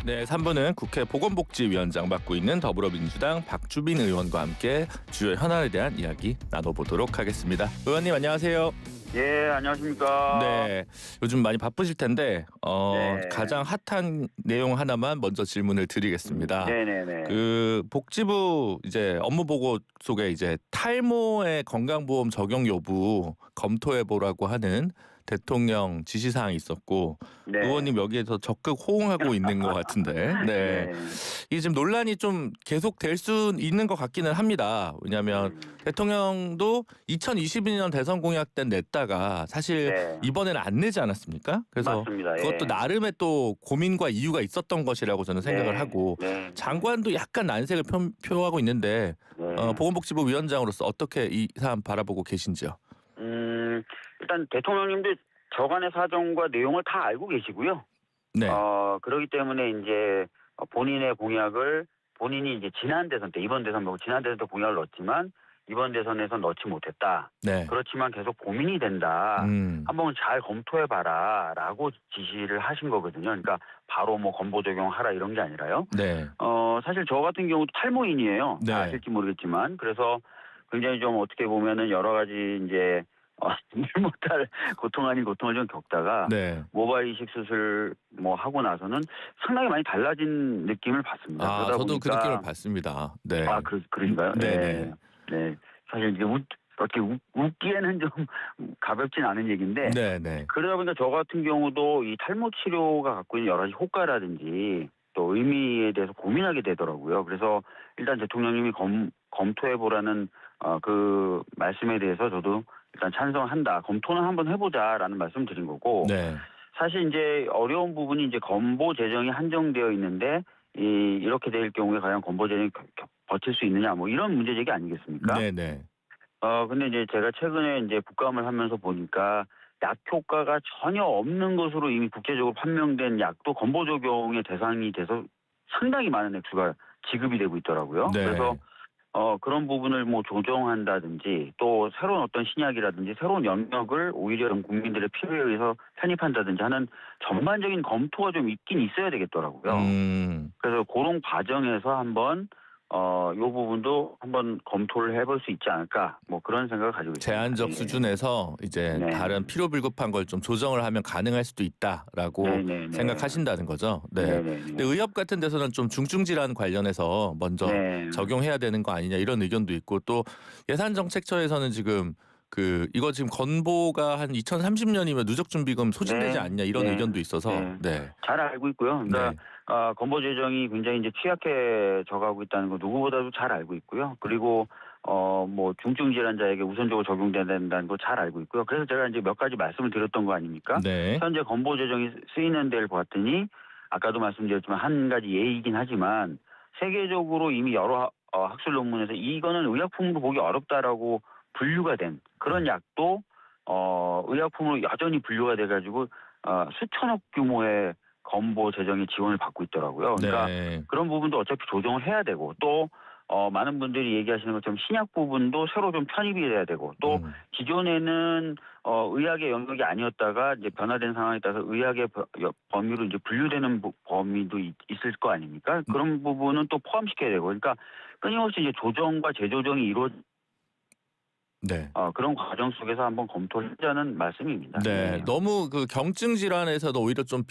네, 3부는 국회 보건복지위원장 맡고 있는 더불어민주당 박주빈 의원과 함께 주요 현안에 대한 이야기 나눠보도록 하겠습니다. 의원님 안녕하세요. 예, 안녕하십니까. 네, 요즘 많이 바쁘실 텐데 네. 가장 핫한 내용 하나만 먼저 질문을 드리겠습니다. 네네네. 그 복지부 이제 업무 보고 속에 이제 탈모의 건강보험 적용 여부 검토해 보라고 하는 대통령 지시사항이 있었고 네. 의원님 여기에서 적극 호응하고 있는 것 같은데, 네, 네. 이게 지금 논란이 좀 계속 될 수 있는 것 같기는 합니다. 왜냐하면 대통령도 2022년 대선 공약 때 냈다가 사실 네. 이번에는 안 내지 않았습니까? 그래서 맞습니다. 그것도 예. 나름의 또 고민과 이유가 있었던 것이라고 저는 생각을 네. 하고 네. 장관도 약간 난색을 표하고 있는데 네. 보건복지부 위원장으로서 어떻게 이 사안 바라보고 계신지요? 일단 대통령님도 저간의 사정과 내용을 다 알고 계시고요. 네, 그렇기 때문에 이제 본인의 공약을 본인이 이제 지난 대선 때, 이번 대선 말고 지난 대선 때 공약을 넣었지만 이번 대선에서 넣지 못했다. 네, 그렇지만 계속 고민이 된다. 한번 잘 검토해봐라라고 지시를 하신 거거든요. 그러니까 바로 뭐 건보 적용하라 이런 게 아니라요. 네, 사실 저 같은 경우도 탈모인이에요. 네. 아실지 모르겠지만 그래서 굉장히 좀 어떻게 보면은 여러 가지 이제 물 못할 고통 아닌 고통을 좀 겪다가 네. 모발 이식 수술 뭐 하고 나서는 상당히 많이 달라진 느낌을 받습니다. 아, 그러다 저도 그 보니까 느낌을 받습니다. 네. 그러신가요? 네, 네. 네. 네. 사실 이제 어떻게 웃기에는 좀 가볍진 않은 얘기인데 네, 네. 그러다 보니까 저 같은 경우도 이 탈모 치료가 갖고 있는 여러 가지 효과라든지 또 의미에 대해서 고민하게 되더라고요. 그래서 일단 대통령님이 검토해 보라는 그 말씀에 대해서 저도 일단 찬성한다. 검토는 한번 해보자라는 말씀 드린 거고. 네. 사실 이제 어려운 부분이 이제 건보 재정이 한정되어 있는데 이렇게 될 경우에 과연 건보 재정이 버틸 수 있느냐 뭐 이런 문제 제기 아니겠습니까? 네, 네. 근데 이제 제가 최근에 이제 국감을 하면서 보니까 약 효과가 전혀 없는 것으로 이미 국제적으로 판명된 약도 건보 적용의 대상이 돼서 상당히 많은 액수가 지급이 되고 있더라고요. 네. 그래서 그런 부분을 뭐 조정한다든지 또 새로운 어떤 신약이라든지 새로운 영역을 오히려 국민들의 필요에 의해서 편입한다든지 하는 전반적인 검토가 좀 있긴 있어야 되겠더라고요. 그래서 그런 과정에서 한번 이 부분도 한번 검토를 해볼 수 있지 않을까 뭐 그런 생각을 가지고 있습니다. 제한적 예. 수준에서 이제 네. 다른 필요 불급한 걸 좀 조정을 하면 가능할 수도 있다라고 네네네. 생각하신다는 거죠. 네. 네네네. 근데 의협 같은 데서는 좀 중증 질환 관련해서 먼저 네. 적용해야 되는 거 아니냐 이런 의견도 있고 또 예산정책처에서는 지금 이거 지금 건보가 한 2030년이면 누적준비금 소진되지 네. 않냐 이런 네. 의견도 있어서 네. 네. 잘 알고 있고요. 그러니까 네. 건보 재정이 굉장히 이제 취약해져 가고 있다는 거 누구보다도 잘 알고 있고요. 그리고 뭐 중증 질환자에게 우선적으로 적용돼야 된다는 거 잘 알고 있고요. 그래서 제가 이제 몇 가지 말씀을 드렸던 거 아닙니까? 네. 현재 건보 재정이 쓰이는 데를 봤더니 아까도 말씀드렸지만 한 가지 예이긴 하지만 세계적으로 이미 여러 학술 논문에서 이거는 의약품으로 보기 어렵다라고 분류가 된 그런 약도 의약품으로 여전히 분류가 돼가지고 수천억 규모의 건보 재정의 지원을 받고 있더라고요. 그러니까 네. 그런 부분도 어차피 조정을 해야 되고 또 많은 분들이 얘기하시는 것처럼 신약 부분도 새로 좀 편입이 돼야 되고 또 기존에는 의학의 영역이 아니었다가 이제 변화된 상황에 따라서 의학의 범위로 이제 분류되는 범위도 있을 거 아닙니까? 그런 부분은 또 포함시켜야 되고 그러니까 끊임없이 이제 조정과 재조정이 네. 그런 과정 속에서 한번 검토를 하자는 말씀입니다. 네, 네. 너무 그 경증 질환에서도 오히려 좀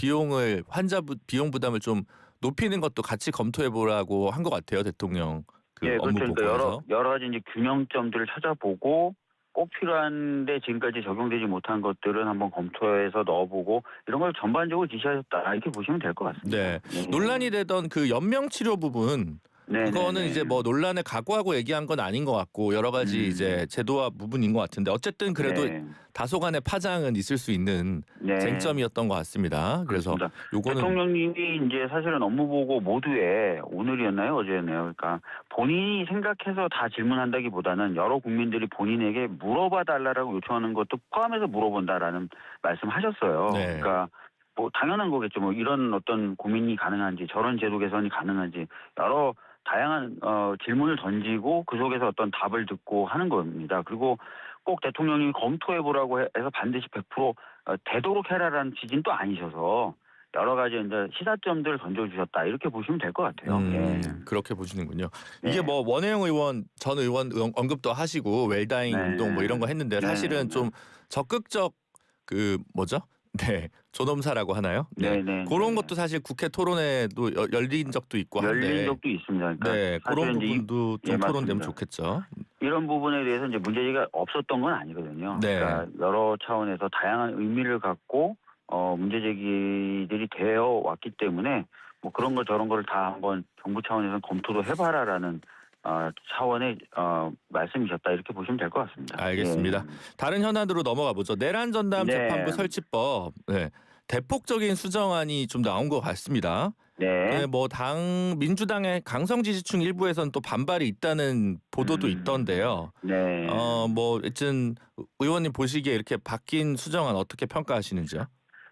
환자 비용 부담을 좀 높이는 것도 같이 검토해 보라고 한 것 같아요, 대통령 예, 업무 그렇죠. 그러니까 보고에서. 여러 가지 이제 균형점들을 찾아보고 꼭 필요한데 지금까지 적용되지 못한 것들은 한번 검토해서 넣어보고 이런 걸 전반적으로 지시하셨다 이렇게 보시면 될 것 같습니다. 네, 네. 논란이 되던 그 연명 치료 부분. 그거는 이제 뭐 논란을 각오하고 얘기한 건 아닌 것 같고 여러 가지 이제 제도화 부분인 것 같은데 어쨌든 그래도 네. 다소간의 파장은 있을 수 있는 네. 쟁점이었던 것 같습니다. 그래서 그렇습니다. 요거는 대통령님이 이제 사실은 업무 보고 모두에 오늘이었나요? 어제였나요? 그러니까 본인이 생각해서 다 질문한다기보다는 여러 국민들이 본인에게 물어봐 달라고 요청하는 것도 포함해서 물어본다라는 말씀하셨어요. 네. 그러니까 뭐 당연한 거겠죠. 뭐 이런 어떤 고민이 가능한지 저런 제도 개선이 가능한지 여러 다양한 질문을 던지고 그 속에서 어떤 답을 듣고 하는 겁니다. 그리고 꼭 대통령님이 검토해보라고 해서 반드시 100% 되도록 해라라는 취지는 또 아니셔서 여러 가지 이제 시사점들을 던져주셨다 이렇게 보시면 될 것 같아요. 예. 그렇게 보시는군요. 네. 이게 뭐 원혜영 의원 전 의원 언급도 하시고 웰다잉 네. 운동 뭐 이런 거 했는데 네. 사실은 좀 적극적 그 뭐죠? 네, 존엄사라고 하나요? 네, 네. 그런 것도 사실 국회 토론회도 열린 적도 있고 열린 한데, 적도 있습니다. 그러니까 네, 그런 사실은 이제 부분도 예, 좀 토론되면 맞습니다. 좋겠죠. 이런 부분에 대해서 이제 문제제기가 없었던 건 아니거든요. 네. 그러니까 여러 차원에서 다양한 의미를 갖고 문제제기들이 되어 왔기 때문에 뭐 그런 거 저런 거를 다 한번 정부 차원에서 검토도 해봐라라는 차원의 말씀이셨다 이렇게 보시면 될 것 같습니다. 알겠습니다. 다른 현안으로 넘어가 보죠. 내란 전담 네. 재판부 설치법, 네, 대폭적인 수정안이 좀 나온 것 같습니다. 네. 뭐 당 민주당의 강성 지지층 일부에서는 또 반발이 있다는 보도도 있던데요. 네. 뭐 하여튼 의원님 보시기에 이렇게 바뀐 수정안 어떻게 평가하시는지요?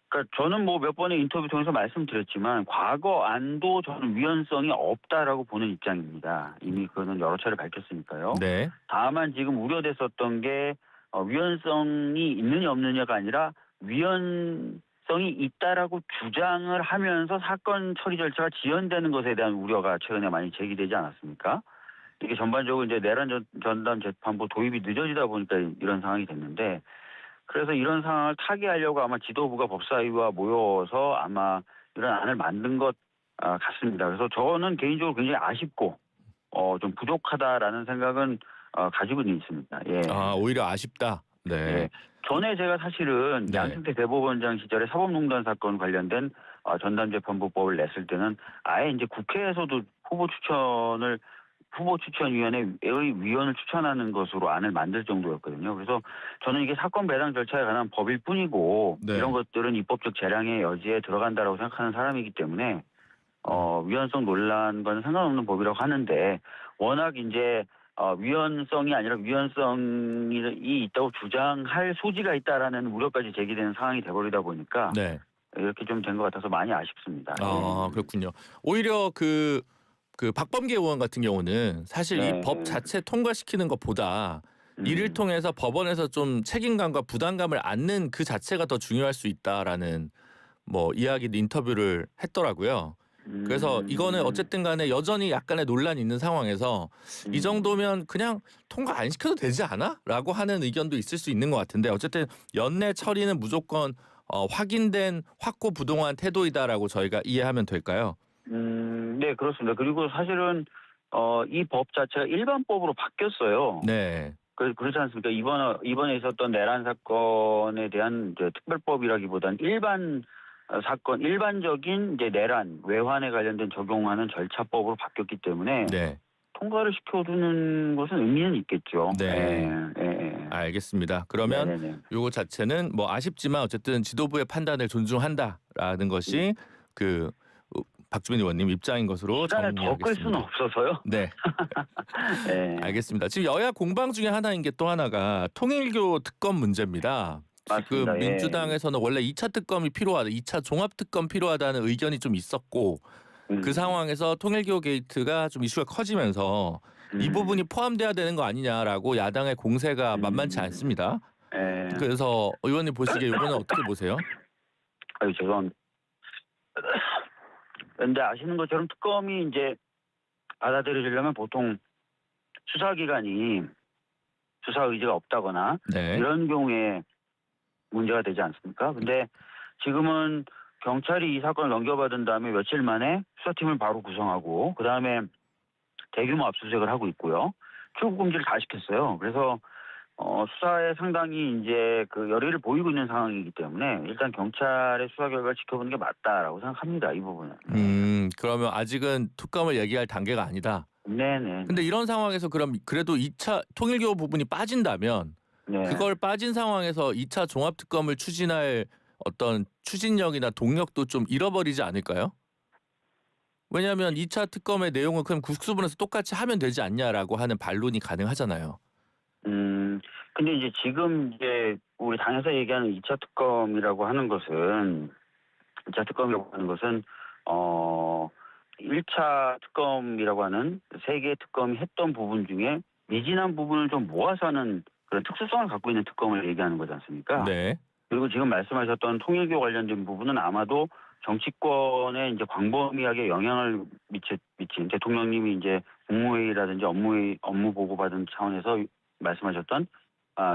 그러니까 저는 뭐 몇 번의 인터뷰 통해서 말씀드렸지만 과거 안도 저는 위헌성이 없다라고 보는 입장입니다. 이미 그거는 여러 차례 밝혔으니까요. 네. 다만 지금 우려됐었던 게 위헌성이 있느냐 없느냐가 아니라 위헌성이 있다라고 주장을 하면서 사건 처리 절차가 지연되는 것에 대한 우려가 최근에 많이 제기되지 않았습니까? 이게 전반적으로 이제 내란 전담 재판부 도입이 늦어지다 보니까 이런 상황이 됐는데, 그래서 이런 상황을 타개하려고 아마 지도부가 법사위와 모여서 아마 이런 안을 만든 것 같습니다. 그래서 저는 개인적으로 굉장히 아쉽고 좀 부족하다라는 생각은 가지고 있습니다. 예. 오히려 아쉽다. 네. 예. 전에 제가 사실은 네. 양승태 대법원장 시절에 사법농단 사건 관련된 전담재판부법을 냈을 때는 아예 이제 국회에서도 후보추천위원회의 위원을 추천하는 것으로 안을 만들 정도였거든요. 그래서 저는 이게 사건 배당 절차에 관한 법일 뿐이고 네. 이런 것들은 입법적 재량의 여지에 들어간다라고 생각하는 사람이기 때문에 위헌성 논란과는 상관없는 법이라고 하는데, 워낙 이제 위헌성이 아니라 위헌성이 있다고 주장할 소지가 있다라는 우려까지 제기되는 상황이 돼버리다 보니까 네. 이렇게 좀 된 것 같아서 많이 아쉽습니다. 그렇군요. 오히려 그 박범계 의원 같은 경우는 사실 네. 이 법 자체 통과시키는 것보다 이를 통해서 법원에서 좀 책임감과 부담감을 안는 그 자체가 더 중요할 수 있다라는 뭐 이야기도 인터뷰를 했더라고요. 그래서 이거는 어쨌든 간에 여전히 약간의 논란이 있는 상황에서 이 정도면 그냥 통과 안 시켜도 되지 않아? 라고 하는 의견도 있을 수 있는 것 같은데, 어쨌든 연내 처리는 무조건 확인된 확고부동한 태도이다라고 저희가 이해하면 될까요? 네, 그렇습니다. 그리고 사실은 이 법 자체가 일반법으로 바뀌었어요. 네. 그렇지 않습니까? 이번에 있었던 내란 사건에 대한 이제 특별법이라기보다는 일반적인 이제 내란 외환에 관련된 적용하는 절차법으로 바뀌었기 때문에 네. 통과를 시켜두는 것은 의미는 있겠죠. 네. 예. 알겠습니다. 그러면 네네네. 요거 자체는 뭐 아쉽지만 어쨌든 지도부의 판단을 존중한다라는 것이 그 박주민 의원님 입장인 것으로 시간을 더 끌 수는 정리하겠습니다. 없어서요. 네. 네. 알겠습니다. 지금 여야 공방 중에 하나인 게 또 하나가 통일교 특검 문제입니다. 맞습니다. 지금 민주당에서는 원래 2차 특검이 필요하다, 2차 종합 특검 필요하다는 의견이 좀 있었고, 그 상황에서 통일교 게이트가 좀 이슈가 커지면서 이 부분이 포함돼야 되는 거 아니냐라고 야당의 공세가 만만치 않습니다. 그래서 의원님 보시기에 이거는 어떻게 보세요? 죄송합니다. 근데 아시는 것처럼 특검이 이제 받아들여지려면 보통 수사기관이 수사 의지가 없다거나 네. 이런 경우에 문제가 되지 않습니까? 근데 지금은 경찰이 이 사건을 넘겨받은 다음에 며칠 만에 수사팀을 바로 구성하고 그다음에 대규모 압수수색을 하고 있고요. 출국 금지를 다 시켰어요. 그래서 수사에 상당히 이제 그 열의를 보이고 있는 상황이기 때문에 일단 경찰의 수사 결과를 지켜보는 게 맞다라고 생각합니다. 이 부분은. 그러면 아직은 특검을 얘기할 단계가 아니다. 네네. 근데 이런 상황에서 그럼 그래도 2차 통일교 부분이 빠진다면 네. 그걸 빠진 상황에서 2차 종합 특검을 추진할 어떤 추진력이나 동력도 좀 잃어버리지 않을까요? 왜냐하면 2차 특검의 내용은 그럼 국수본에서 똑같이 하면 되지 않냐라고 하는 반론이 가능하잖아요. 근데 이제 지금 이제 우리 당에서 얘기하는 2차 특검이라고 하는 것은 1차 특검이라고 하는 세 개의 특검이 했던 부분 중에 미진한 부분을 좀 모아서 하는 그런 특수성을 갖고 있는 특검을 얘기하는 거지 않습니까? 네. 그리고 지금 말씀하셨던 통일교 관련된 부분은 아마도 정치권에 이제 광범위하게 영향을 미친 대통령님이 이제 국무회의라든지 업무 보고받은 차원에서 말씀하셨던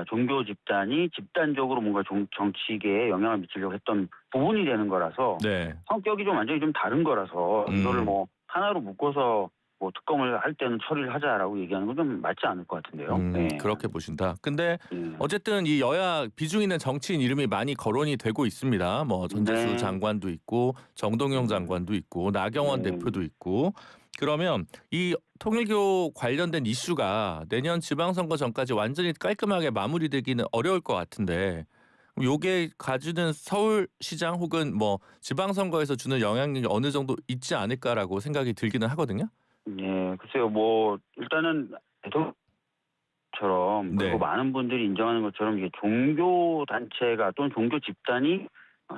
종교 집단이 집단적으로 뭔가 정치계에 영향을 미치려고 했던 부분이 되는 거라서 네. 성격이 좀 완전히 좀 다른 거라서 이거를 뭐 하나로 묶어서 뭐 특검을 할 때는 처리를 하자라고 얘기하는 건 좀 맞지 않을 것 같은데요. 네. 그렇게 보신다. 근데 네. 어쨌든 이 여야 비중 있는 정치인 이름이 많이 거론이 되고 있습니다. 뭐 전재수 네. 장관도 있고 정동영 장관도 있고 나경원 네. 대표도 있고 그러면 이 통일교 관련된 이슈가 내년 지방선거 전까지 완전히 깔끔하게 마무리되기는 어려울 것 같은데 요게 가지는 서울시장 혹은 뭐 지방선거에서 주는 영향력이 어느 정도 있지 않을까라고 생각이 들기는 하거든요. 네, 글쎄요. 뭐 일단은 대통령처럼 그리고 네. 많은 분들이 인정하는 것처럼 이게 종교 단체가 또는 종교 집단이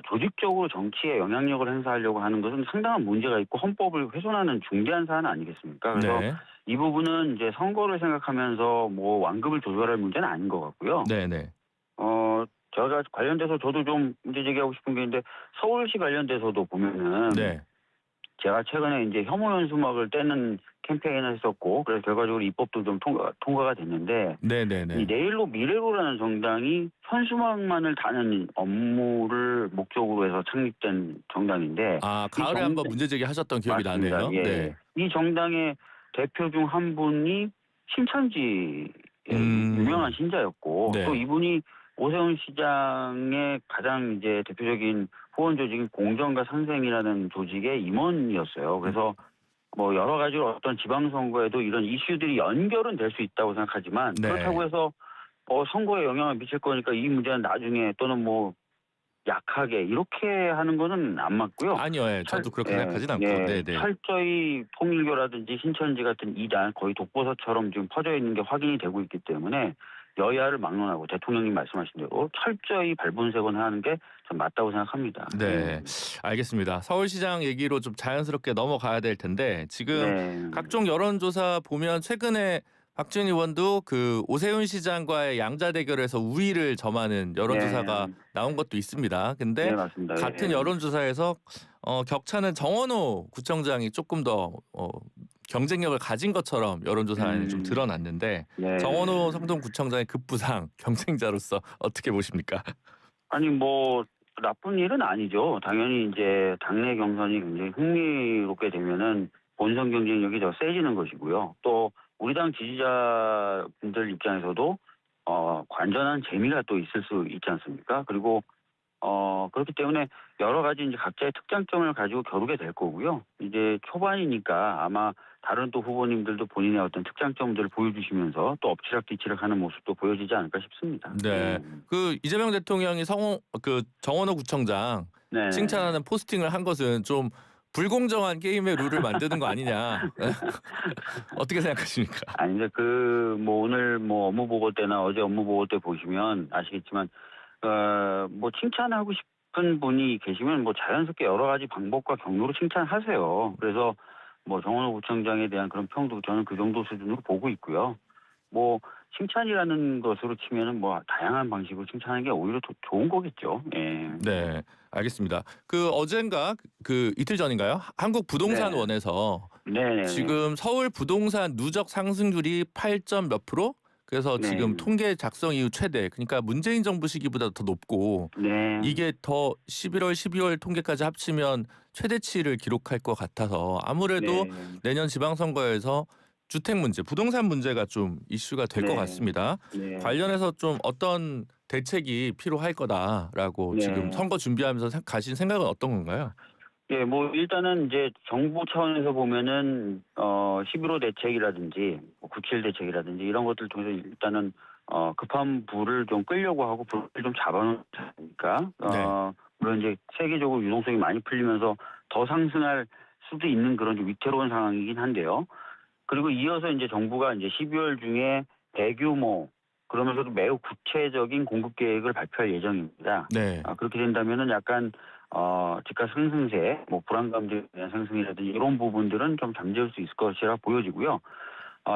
조직적으로 정치에 영향력을 행사하려고 하는 것은 상당한 문제가 있고 헌법을 훼손하는 중대한 사안 아니겠습니까? 그래서 네. 이 부분은 이제 선거를 생각하면서 뭐 완급을 조절할 문제는 아닌 것 같고요. 네네. 제가 관련돼서 저도 좀 문제 제기하고 싶은 게 있는데 서울시 관련돼서도 보면은 네. 제가 최근에 이제 혐오 현수막을 떼는 캠페인을 했었고 그래서 결과적으로 입법도 좀 통과가 됐는데 네네네. 이 내일로 미래로라는 정당이 현수막만을 다는 업무를 목적으로 해서 창립된 정당인데 이 가을에 한번 문제 제기하셨던 기억이 맞습니다. 나네요. 예, 네. 예. 이 정당의 대표 중 한 분이 신천지의 유명한 신자였고 네. 또 이분이 오세훈 시장의 가장 이제 대표적인 후원 조직인 공정과 선생이라는 조직의 임원이었어요. 그래서 뭐 여러 가지로 어떤 지방선거에도 이런 이슈들이 연결은 될 수 있다고 생각하지만 네. 그렇다고 해서 선거에 영향을 미칠 거니까 이 문제는 나중에 또는 뭐 약하게 이렇게 하는 거는 안 맞고요. 아니요. 예. 저도 그렇게 생각하진 않고. 네네. 철저히 통일교라든지 신천지 같은 이단 거의 독버섯처럼 지금 퍼져 있는 게 확인이 되고 있기 때문에 여야를 막론하고 대통령님 말씀하신 대로 철저히 발본색원하는 게 전 맞다고 생각합니다. 네. 알겠습니다. 서울시장 얘기로 좀 자연스럽게 넘어가야 될 텐데 지금 네. 각종 여론조사 보면 최근에 박지원 의원도 그 오세훈 시장과의 양자 대결에서 우위를 점하는 여론조사가 네. 나온 것도 있습니다. 근데 네, 맞습니다. 같은 예. 여론조사에서 격차는 정원호 구청장이 조금 더 경쟁력을 가진 것처럼 여론조사에 좀 드러났는데 네. 정원호 성동구청장의 급부상 경쟁자로서 어떻게 보십니까? 아니 뭐 나쁜 일은 아니죠. 당연히 이제 당내 경선이 굉장히 흥미롭게 되면은 본선 경쟁력이 더 세지는 것이고요. 또 우리 당 지지자분들 입장에서도 관전한 재미가 또 있을 수 있지 않습니까? 그리고 그렇기 때문에 여러 가지 이제 각자의 특장점을 가지고 겨루게 될 거고요. 이제 초반이니까 아마 다른 또 후보님들도 본인의 어떤 특장점들을 보여주시면서 또 엎치락뒤치락 하는 모습도 보여지지 않을까 싶습니다. 네. 그 이재명 대통령이 정원호 구청장 네. 칭찬하는 포스팅을 한 것은 좀 불공정한 게임의 룰을 만드는 거 아니냐. 어떻게 생각하십니까? 아니 근데 뭐 오늘 뭐 업무 보고 때나 어제 업무 보고 때 보시면 아시겠지만 뭐 칭찬하고 싶은 분이 계시면 뭐 자연스럽게 여러 가지 방법과 경로로 칭찬하세요. 그래서 뭐 정원호 구청장에 대한 그런 평도 저는 그 정도 수준으로 보고 있고요. 뭐 칭찬이라는 것으로 치면은 뭐 다양한 방식으로 칭찬하는 게 오히려 더 좋은 거겠죠. 예. 네. 알겠습니다. 그 어젠가 그 이틀 전인가요? 한국부동산원에서 네. 지금 서울 부동산 누적 상승률이 8점 몇 프로? 그래서 네. 지금 통계 작성 이후 최대. 그러니까 문재인 정부 시기보다 더 높고 네. 이게 더 11월, 12월 통계까지 합치면 최대치를 기록할 것 같아서 아무래도 네. 내년 지방선거에서 주택 문제, 부동산 문제가 좀 이슈가 될 것 네. 같습니다. 네. 관련해서 좀 어떤 대책이 필요할 거다라고 네. 지금 선거 준비하면서 가신 생각은 어떤 건가요? 예, 뭐 일단은 이제 정부 차원에서 보면은 11호 대책이라든지 97 대책이라든지 이런 것들 통해서 일단은 급한 불을 좀 끌려고 하고 불을 좀 잡아놓지 않습니까? 네. 물론 이제 세계적으로 유동성이 많이 풀리면서 더 상승할 수도 있는 그런 좀 위태로운 상황이긴 한데요. 그리고 이어서 이제 정부가 이제 12월 중에 대규모 그러면서도 매우 구체적인 공급 계획을 발표할 예정입니다. 네. 그렇게 된다면은 약간 집값 상승세, 뭐 불안감에 대한 상승이라든지 이런 부분들은 좀 잠재울 수 있을 것이라 보여지고요.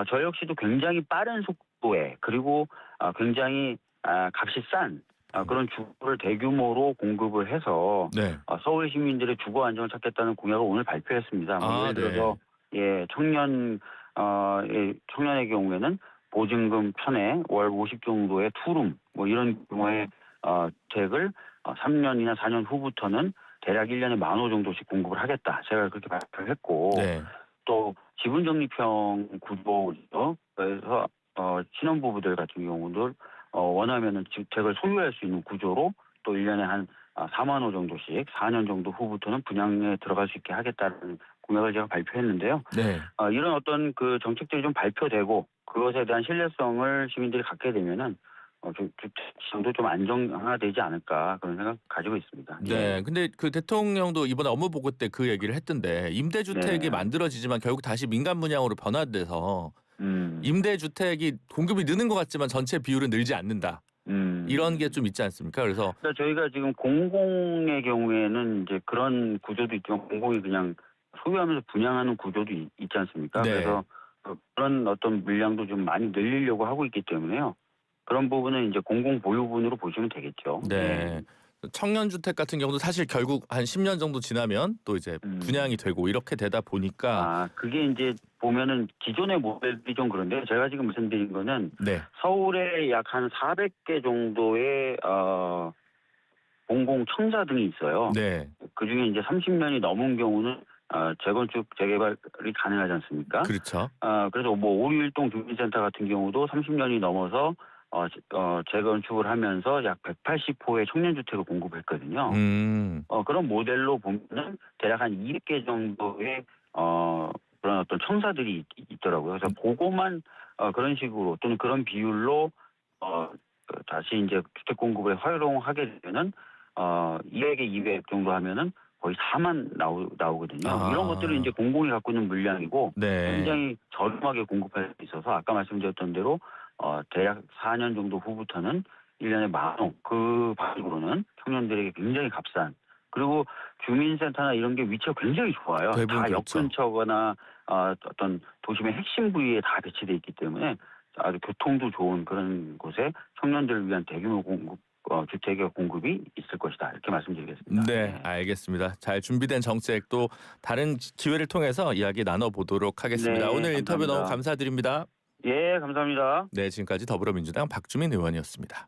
저 역시도 굉장히 빠른 속도에 그리고 굉장히 값이 싼 그런 주거를 대규모로 공급을 해서 네. 서울 시민들의 주거 안정을 찾겠다는 공약을 오늘 발표했습니다. 예를 들어서 청년의 경우에는 보증금 1,000에 월 50 정도의 투룸 이런 규모의 주택을 3년이나 4년 후부터는 대략 1년에 10,000호 정도씩 공급을 하겠다. 제가 그렇게 발표했고 네. 또 지분적립형 구조죠. 그래서 신혼부부들 같은 경우도 원하면은 주택을 소유할 수 있는 구조로 또 1년에 한 40,000호 정도씩 4년 정도 후부터는 분양에 들어갈 수 있게 하겠다는 공약을 제가 발표했는데요. 네. 이런 어떤 그 정책들이 좀 발표되고 그것에 대한 신뢰성을 시민들이 갖게 되면은 주택 시장도 좀 안정화되지 않을까 그런 생각 가지고 있습니다. 네. 근데 그 대통령도 이번에 업무 보고 때 그 얘기를 했던데 임대주택이 네. 만들어지지만 결국 다시 민간 분양으로 변화돼서 임대주택이 공급이 느는 것 같지만 전체 비율은 늘지 않는다. 이런 게 좀 있지 않습니까? 그래서 그러니까 저희가 지금 공공의 경우에는 이제 그런 구조도 있지만 공공이 그냥 소유하면서 분양하는 구조도 있지 않습니까? 네. 그래서 그런 어떤 물량도 좀 많이 늘리려고 하고 있기 때문에요. 그런 부분은 이제 공공 보유분으로 보시면 되겠죠. 네. 청년 주택 같은 경우도 사실 결국 한 10년 정도 지나면 또 이제 분양이 되고 이렇게 되다 보니까 그게 이제 보면은 기존의 모델이 좀 그런데 제가 지금 말씀드린 거는 네. 서울에 약 한 400개 정도의 공공 청사 등이 있어요. 네. 그중에 이제 30년이 넘은 경우는 재건축 재개발이 가능하지 않습니까? 그렇죠. 그래서 오류일동 주민센터 같은 경우도 30년이 넘어서 재건축을 하면서 약 180호의 청년주택을 공급했거든요. 그런 모델로 보면은 대략 한 200개 정도의 그런 어떤 청사들이 있더라고요. 그래서 그것만 그런 식으로 또는 그런 비율로 다시 이제 주택 공급을 활용하게 되면은 200에 200 정도 하면은 거의 4만 나오거든요. 이런 것들은 이제 공공이 갖고 있는 물량이고 네. 굉장히 저렴하게 공급할 수 있어서 아까 말씀드렸던 대로 대략 4년 정도 후부터는 1년에 10,000호 그 방식으로는 청년들에게 굉장히 값싼 그리고 주민센터나 이런 게 위치가 굉장히 좋아요. 대부분 다 역 그렇죠. 근처거나 어떤 도심의 핵심 부위에 다 배치돼 있기 때문에 아주 교통도 좋은 그런 곳에 청년들을 위한 대규모 공급 주택의 공급이 있을 것이다. 이렇게 말씀드리겠습니다. 네, 알겠습니다. 잘 준비된 정책도 다른 기회를 통해서 이야기 나눠보도록 하겠습니다. 네, 오늘 인터뷰 너무 감사합니다. 감사드립니다. 예, 감사합니다. 네, 지금까지 더불어민주당 박주민 의원이었습니다.